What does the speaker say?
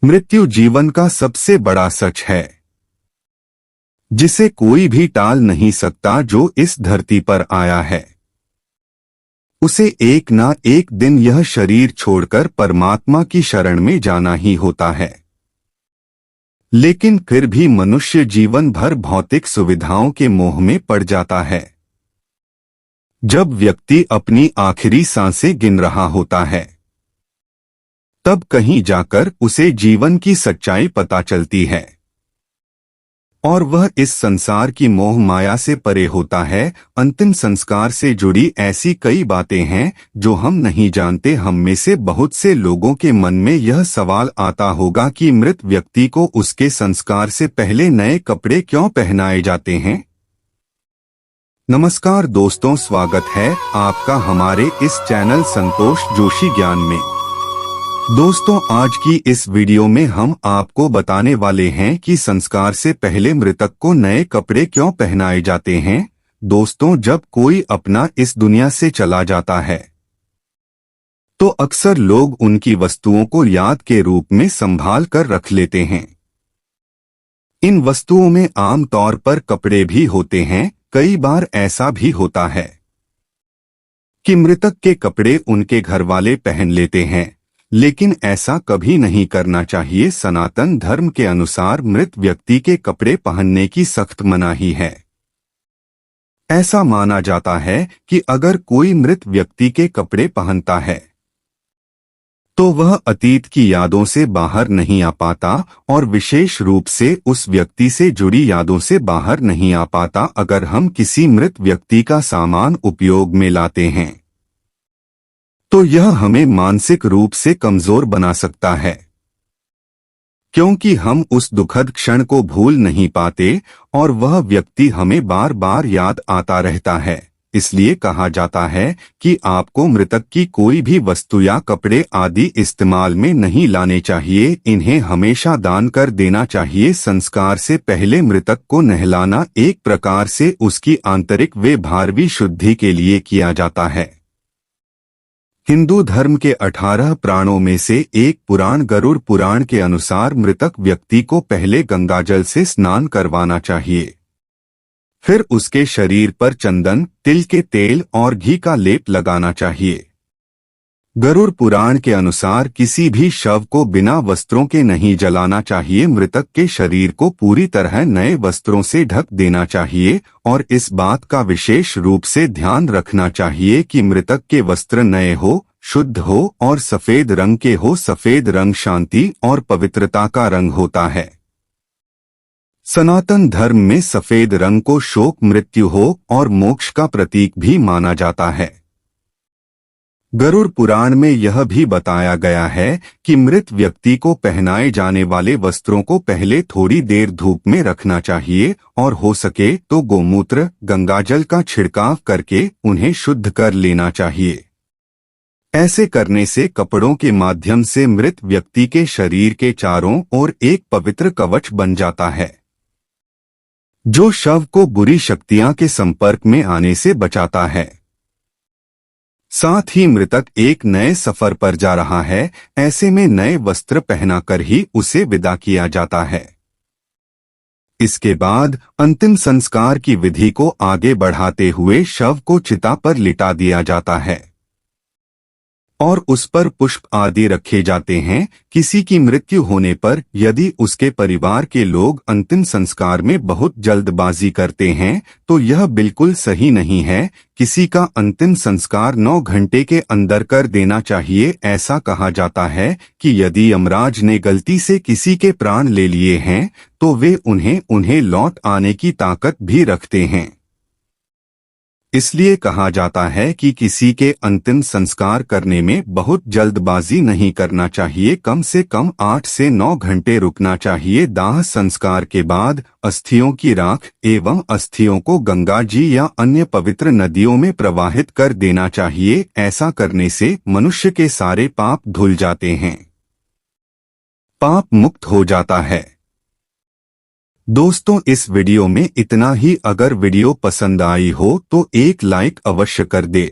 मृत्यु जीवन का सबसे बड़ा सच है, जिसे कोई भी टाल नहीं सकता। जो इस धरती पर आया है, उसे एक ना एक दिन यह शरीर छोड़कर परमात्मा की शरण में जाना ही होता है। लेकिन फिर भी मनुष्य जीवन भर भौतिक सुविधाओं के मोह में पड़ जाता है। जब व्यक्ति अपनी आखिरी सांसें गिन रहा होता है, तब कहीं जाकर उसे जीवन की सच्चाई पता चलती है और वह इस संसार की मोह माया से परे होता है। अंतिम संस्कार से जुड़ी ऐसी कई बातें हैं जो हम नहीं जानते। हम में से बहुत से लोगों के मन में यह सवाल आता होगा कि मृत व्यक्ति को उसके संस्कार से पहले नए कपड़े क्यों पहनाए जाते हैं। नमस्कार दोस्तों, स्वागत है आपका हमारे इस चैनल संतोष जोशी ज्ञान में। दोस्तों, आज की इस वीडियो में हम आपको बताने वाले हैं कि संस्कार से पहले मृतक को नए कपड़े क्यों पहनाए जाते हैं। दोस्तों, जब कोई अपना इस दुनिया से चला जाता है तो अक्सर लोग उनकी वस्तुओं को याद के रूप में संभाल कर रख लेते हैं। इन वस्तुओं में आम तौर पर कपड़े भी होते हैं। कई बार ऐसा भी होता है कि मृतक के कपड़े उनके घरवाले पहन लेते हैं, लेकिन ऐसा कभी नहीं करना चाहिए। सनातन धर्म के अनुसार मृत व्यक्ति के कपड़े पहनने की सख्त मनाही है। ऐसा माना जाता है कि अगर कोई मृत व्यक्ति के कपड़े पहनता है तो वह अतीत की यादों से बाहर नहीं आ पाता और विशेष रूप से उस व्यक्ति से जुड़ी यादों से बाहर नहीं आ पाता। अगर हम किसी मृत व्यक्ति का सामान उपयोग में लाते हैं तो यह हमें मानसिक रूप से कमजोर बना सकता है, क्योंकि हम उस दुखद क्षण को भूल नहीं पाते और वह व्यक्ति हमें बार बार याद आता रहता है। इसलिए कहा जाता है कि आपको मृतक की कोई भी वस्तु या कपड़े आदि इस्तेमाल में नहीं लाने चाहिए। इन्हें हमेशा दान कर देना चाहिए। संस्कार से पहले मृतक को नहलाना एक प्रकार से उसकी आंतरिक व बाहरी शुद्धि के लिए किया जाता है। हिंदू धर्म के 18 पुराणों में से एक पुराण गरुड़ पुराण के अनुसार मृतक व्यक्ति को पहले गंगाजल से स्नान करवाना चाहिए, फिर उसके शरीर पर चंदन, तिल के तेल और घी का लेप लगाना चाहिए। गरुड़ पुराण के अनुसार किसी भी शव को बिना वस्त्रों के नहीं जलाना चाहिए। मृतक के शरीर को पूरी तरह नए वस्त्रों से ढक देना चाहिए और इस बात का विशेष रूप से ध्यान रखना चाहिए कि मृतक के वस्त्र नए हो, शुद्ध हो और सफेद रंग के हो। सफेद रंग शांति और पवित्रता का रंग होता है। सनातन धर्म में सफेद रंग को शोक, मृत्यु हो और मोक्ष का प्रतीक भी माना जाता है। गरुड़ पुराण में यह भी बताया गया है कि मृत व्यक्ति को पहनाए जाने वाले वस्त्रों को पहले थोड़ी देर धूप में रखना चाहिए और हो सके तो गोमूत्र, गंगाजल का छिड़काव करके उन्हें शुद्ध कर लेना चाहिए। ऐसे करने से कपड़ों के माध्यम से मृत व्यक्ति के शरीर के चारों ओर एक पवित्र कवच बन जाता है, जो शव को बुरी शक्तियां के संपर्क में आने से बचाता है। साथ ही मृतक एक नए सफर पर जा रहा है, ऐसे में नए वस्त्र पहनाकर ही उसे विदा किया जाता है। इसके बाद अंतिम संस्कार की विधि को आगे बढ़ाते हुए शव को चिता पर लिटा दिया जाता है और उस पर पुष्प आदि रखे जाते हैं। किसी की मृत्यु होने पर यदि उसके परिवार के लोग अंतिम संस्कार में बहुत जल्दबाजी करते हैं तो यह बिल्कुल सही नहीं है। किसी का अंतिम संस्कार 9 घंटे के अंदर कर देना चाहिए। ऐसा कहा जाता है कि यदि यमराज ने गलती से किसी के प्राण ले लिए हैं तो वे उन्हें लौट आने की ताकत भी रखते हैं। इसलिए कहा जाता है कि किसी के अंतिम संस्कार करने में बहुत जल्दबाजी नहीं करना चाहिए। कम से कम 8 से 9 घंटे रुकना चाहिए। दाह संस्कार के बाद अस्थियों की राख एवं अस्थियों को गंगा जी या अन्य पवित्र नदियों में प्रवाहित कर देना चाहिए। ऐसा करने से मनुष्य के सारे पाप धुल जाते हैं, पाप मुक्त हो जाता है। दोस्तों, इस वीडियो में इतना ही। अगर वीडियो पसंद आई हो तो एक लाइक अवश्य कर दे।